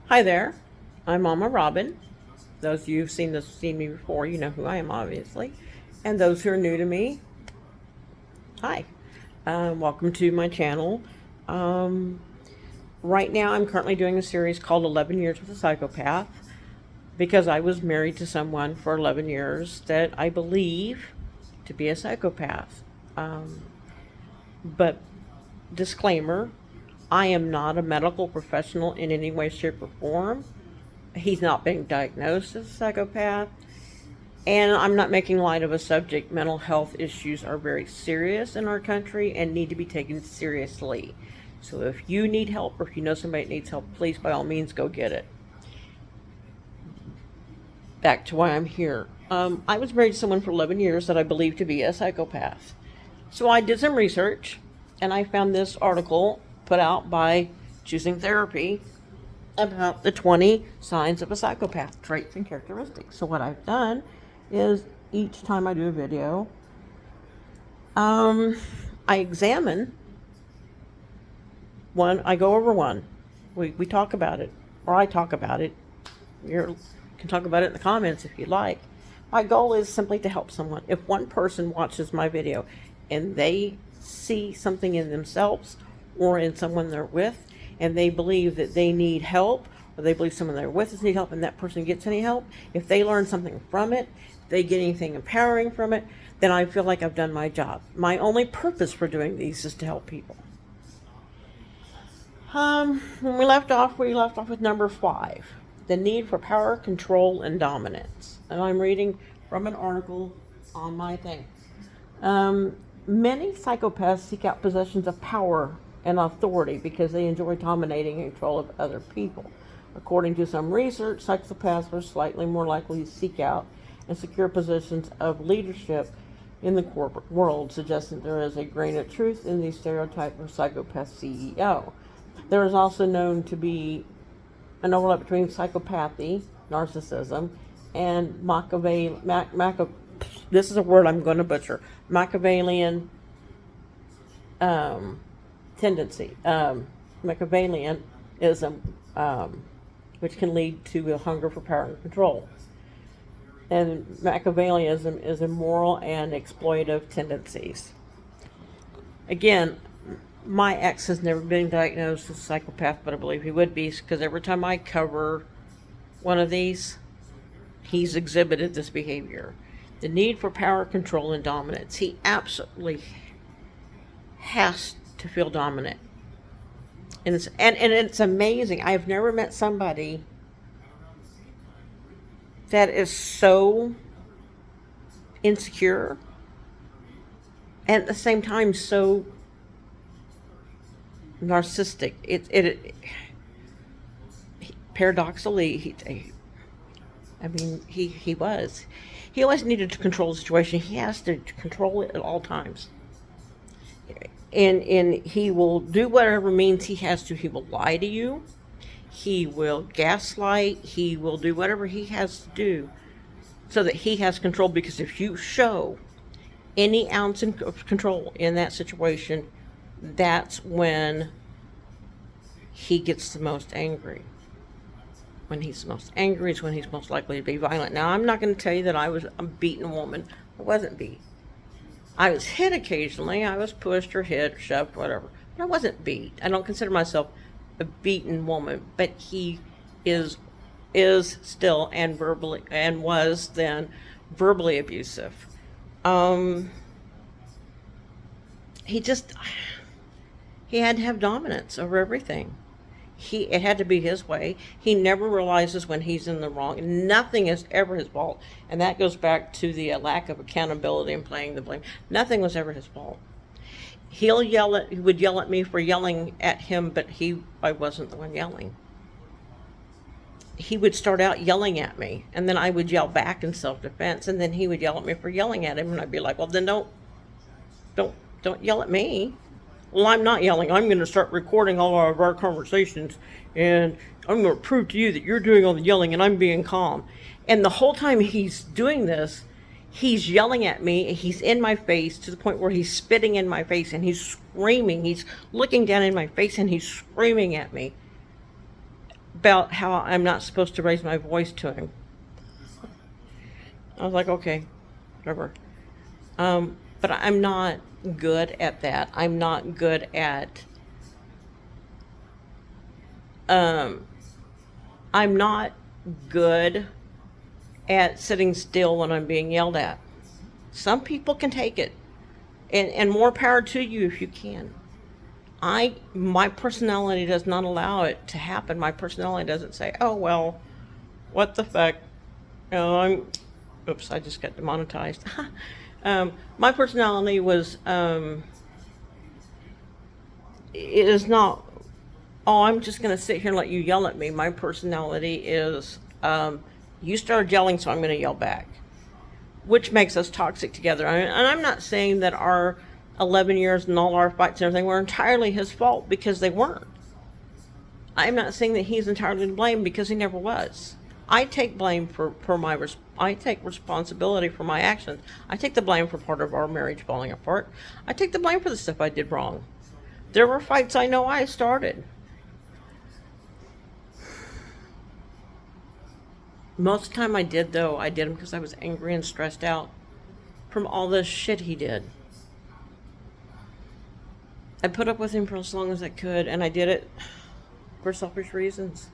Hi there, I'm Mama Robin. Those of you who've seen me before, you know who I am, obviously. And those who are new to me, hi. Welcome to my channel. Um, right now, I'm currently doing a series called 11 Years with a Psychopath because I was married to someone for 11 years that I believe to be a psychopath. Um, but disclaimer, I am not a medical professional in any way, shape, or form. He's not being diagnosed as a psychopath. And I'm not making light of a subject. Mental health issues are very serious in our country and need to be taken seriously. So if you need help or if you know somebody that needs help, please by all means go get it. Back to why I'm here. I was married to someone for 11 years that I believe to be a psychopath. So I did some research and I found this article put out by Choosing Therapy about the 20 signs of a psychopath, traits and characteristics. So what I've done is each time I do a video, I examine one, I go over one. We talk about it, or I talk about it. You can talk about it in the comments if you'd like. My goal is simply to help someone. If one person watches my video and they see something in themselves or in someone they're with, and they believe that they need help, or they believe someone they're with needs help, and that person gets any help, if they learn something from it, if they get anything empowering from it, then I feel like I've done my job. My only purpose for doing these is to help people. When we left off with number 5, the need for power, control, and dominance. And I'm reading from an article on my thing. Many psychopaths seek out possessions of power and authority because they enjoy dominating and control of other people. According to some research, psychopaths are slightly more likely to seek out and secure positions of leadership in the corporate world, suggesting there is a grain of truth in the stereotype of psychopath CEO. There is also known to be an overlap between psychopathy, narcissism, and this is a word I'm going to butcher, Machiavellian tendency, Machiavellianism, which can lead to a hunger for power and control. And Machiavellianism is immoral and exploitative tendencies. Again, my ex has never been diagnosed as a psychopath, but I believe he would be because every time I cover one of these, he's exhibited this behavior. The need for power, control, and dominance. He absolutely has to feel dominant. And it's amazing. I've never met somebody that is so insecure and at the same time so narcissistic. Paradoxically, he always needed to control the situation. He has to control it at all times. And he will do whatever means he has to. He will lie to you. He will gaslight. He will do whatever he has to do so that he has control, because if you show any ounce of control in that situation, that's when he gets the most angry. When he's the most angry is when he's most likely to be violent. Now, I'm not going to tell you that I was a beaten woman. I wasn't beat. I was hit occasionally. I was pushed or hit or shoved, whatever. But I wasn't beat. I don't consider myself a beaten woman. But he is still and was then verbally abusive. He had to have dominance over everything. It had to be his way. He never realizes when he's in the wrong. Nothing is ever his fault. And that goes back to the lack of accountability and playing the blame. Nothing was ever his fault. He would yell at me for yelling at him, but I wasn't the one yelling. He would start out yelling at me, and then I would yell back in self-defense, and then he would yell at me for yelling at him, and I'd be like, well, then don't yell at me. Well, I'm not yelling. I'm going to start recording all of our conversations, and I'm going to prove to you that you're doing all the yelling and I'm being calm. And the whole time he's doing this, he's yelling at me. He's in my face to the point where he's spitting in my face and he's screaming. He's looking down in my face and he's screaming at me. about how I'm not supposed to raise my voice to him. I was like, okay, whatever. But I'm not good at that. I'm not good at, um, I'm not good at sitting still when I'm being yelled at. Some people can take it, and more power to you if you can. My personality does not allow it to happen. My personality doesn't say, "Oh well, what the fuck." Oops, I just got demonetized. My personality it is not. Oh, I'm just gonna sit here and let you yell at me. My personality is, you started yelling, so I'm gonna yell back, which makes us toxic together. And I'm not saying that our 11 years and all our fights and everything were entirely his fault, because they weren't. I'm not saying that he's entirely to blame, because he never was. I take blame for I take responsibility for my actions. I take the blame for part of our marriage falling apart. I take the blame for the stuff I did wrong. There were fights I know I started. Most of the time I did them because I was angry and stressed out from all this shit he did. I put up with him for as long as I could, and I did it for selfish reasons.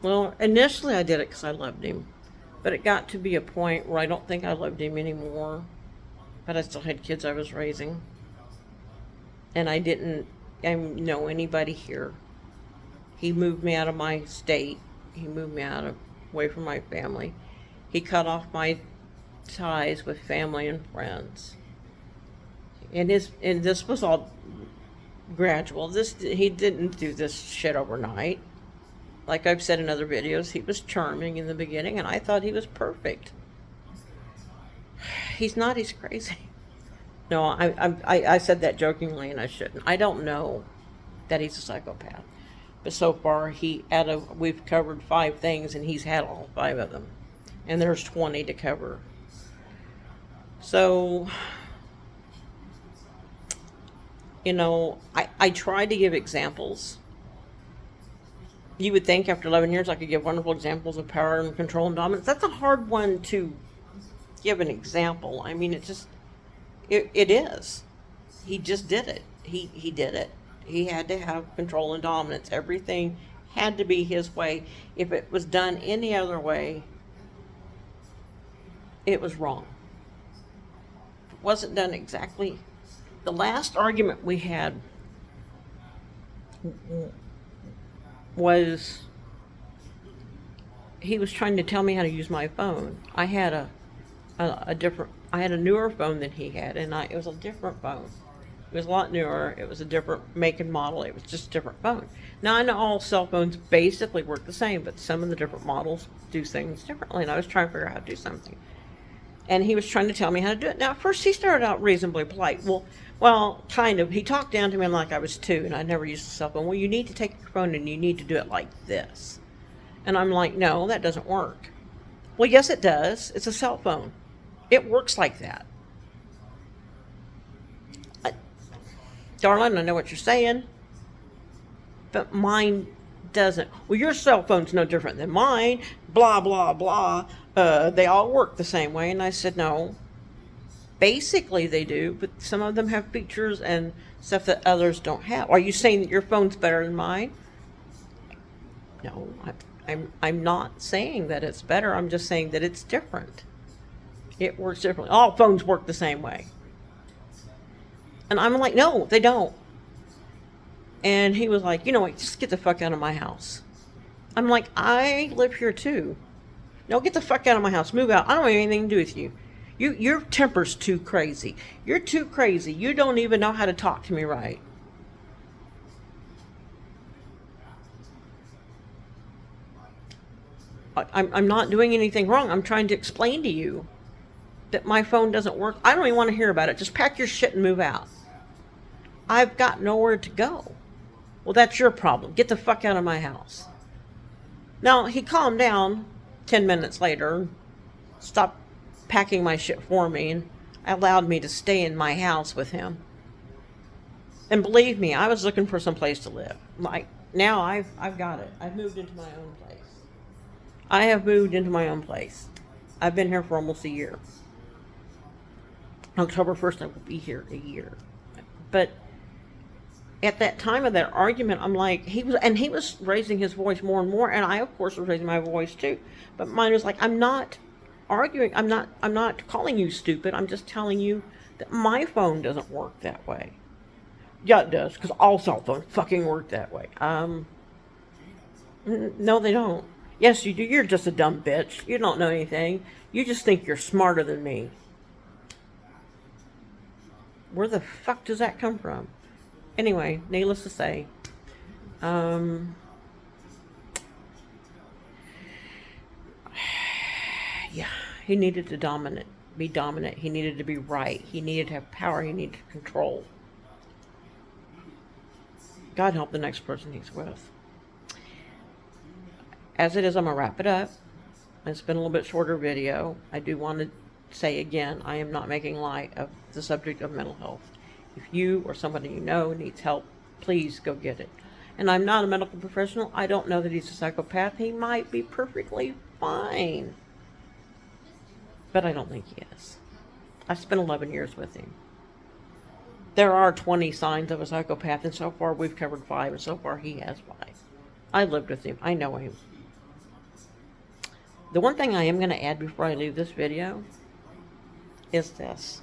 Well, initially I did it because I loved him, but it got to be a point where I don't think I loved him anymore, but I still had kids I was raising, and I didn't know anybody here. He moved me out of my state. He moved me away from my family. He cut off my ties with family and friends. And this was all gradual. He didn't do this shit overnight. Like I've said in other videos, he was charming in the beginning, and I thought he was perfect. He's not. He's crazy. No, I said that jokingly, and I shouldn't. I don't know that he's a psychopath, but so far we've covered 5 things, and he's had all 5 of them, and there's 20 to cover. So, I try to give examples. You would think after 11 years I could give wonderful examples of power and control and dominance. That's a hard one to give an example. I mean, it is. He just did it. He did it. He had to have control and dominance. Everything had to be his way. If it was done any other way, it was wrong. If it wasn't done exactly. The last argument we had was he was trying to tell me how to use my phone. I had I had a newer phone than he had, and it was a different phone. It was a lot newer. It was a different make and model. It was just a different phone. Now I know all cell phones basically work the same, but some of the different models do things differently, and I was trying to figure out how to do something. And he was trying to tell me how to do it. Now, at first he started out reasonably polite. Well, kind of. He talked down to me like I was 2, and I never used a cell phone. Well, you need to take your phone and you need to do it like this. And I'm like, no, that doesn't work. Well, yes, it does. It's a cell phone. It works like that. Darling, I know what you're saying, but mine doesn't. Well, your cell phone's no different than mine. Blah, blah, blah. They all work the same way. And I said, no. Basically, they do, but some of them have features and stuff that others don't have. Are you saying that your phone's better than mine? No, I'm not saying that it's better. I'm just saying that it's different. It works differently. All phones work the same way. And I'm like, no, they don't. And he was like, you know what, just get the fuck out of my house. I'm like, I live here too. No, get the fuck out of my house. Move out. I don't have anything to do with you. Your temper's too crazy. You're too crazy. You don't even know how to talk to me right. I'm not doing anything wrong. I'm trying to explain to you that my phone doesn't work. I don't even want to hear about it. Just pack your shit and move out. I've got nowhere to go. Well, that's your problem. Get the fuck out of my house. Now, he calmed down 10 minutes later, stopped packing my shit for me, and allowed me to stay in my house with him. And believe me, I was looking for some place to live. Like, Now I've got it. I've moved into my own place. I have moved into my own place. I've been here for almost a year. October 1st, I will be here a year. But at that time of that argument, I'm like, he was raising his voice more and more, and I, of course, was raising my voice too. But mine was like, I'm not arguing. I'm not calling you stupid. I'm just telling you that my phone doesn't work that way. Yeah, it does, because all cell phones fucking work that way. No, they don't. Yes, you do. You're just a dumb bitch. You don't know anything. You just think you're smarter than me. Where the fuck does that come from? Anyway, needless to say, yeah, he needed to be dominant. He needed to be right. He needed to have power. He needed control. God help the next person he's with. As it is, I'm going to wrap it up. It's been a little bit shorter video. I do want to say again, I am not making light of the subject of mental health. If you or somebody you know needs help, please go get it. And I'm not a medical professional. I don't know that he's a psychopath. He might be perfectly fine. But I don't think he is. I spent 11 years with him. There are 20 signs of a psychopath, and so far we've covered 5, and so far he has 5. I lived with him. I know him. The one thing I am going to add before I leave this video is this.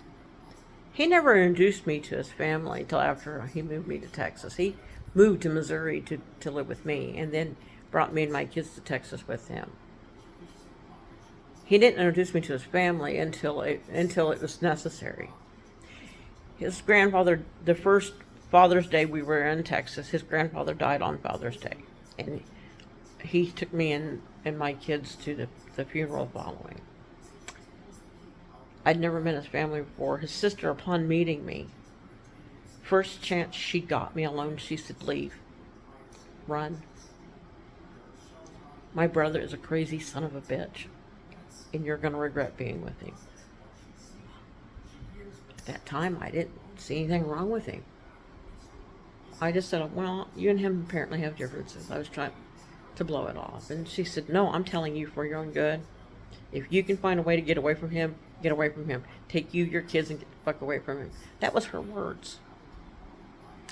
He never introduced me to his family until after he moved me to Texas. He moved to Missouri to live with me, and then brought me and my kids to Texas with him. He didn't introduce me to his family until it was necessary. His grandfather, the first Father's Day we were in Texas, his grandfather died on Father's Day. And he took me and my kids to the funeral following. I'd never met his family before. His sister, upon meeting me, first chance she got me alone, she said, leave. Run. My brother is a crazy son of a bitch, and you're going to regret being with him. At that time, I didn't see anything wrong with him. I just said, well, you and him apparently have differences. I was trying to blow it off. And she said, no, I'm telling you for your own good. If you can find a way to get away from him, get away from him. Take you, your kids, and get the fuck away from him. That was her words.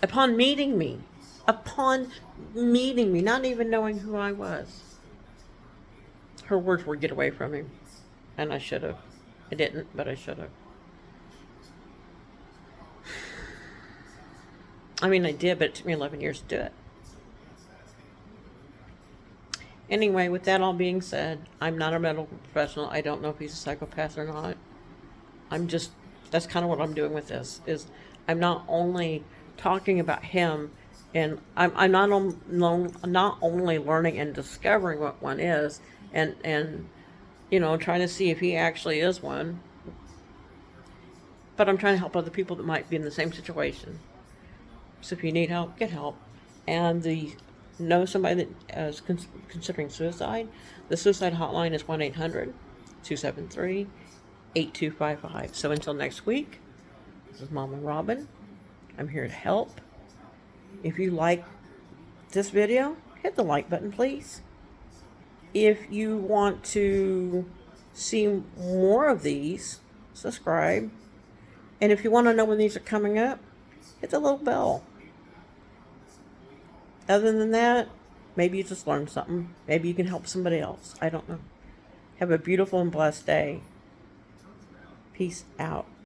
Upon meeting me, not even knowing who I was, her words were, get away from him. And I should have. I didn't, but I should have. I mean, I did, but it took me 11 years to do it. Anyway, with that all being said, I'm not a medical professional. I don't know if he's a psychopath or not. That's kind of what I'm doing with this, is I'm not only talking about him, and I'm not only learning and discovering what one is, and trying to see if he actually is one, but I'm trying to help other people that might be in the same situation. So if you need help, get help. And know somebody that is considering suicide, the suicide hotline is 1-800-273-8255. So until next week, this is Mama Robin. I'm here to help. If you like this video, hit the like button, please. If you want to see more of these, subscribe. And if you want to know when these are coming up, hit the little bell. Other than that, maybe you just learned something. Maybe you can help somebody else. I don't know. Have a beautiful and blessed day. Peace out.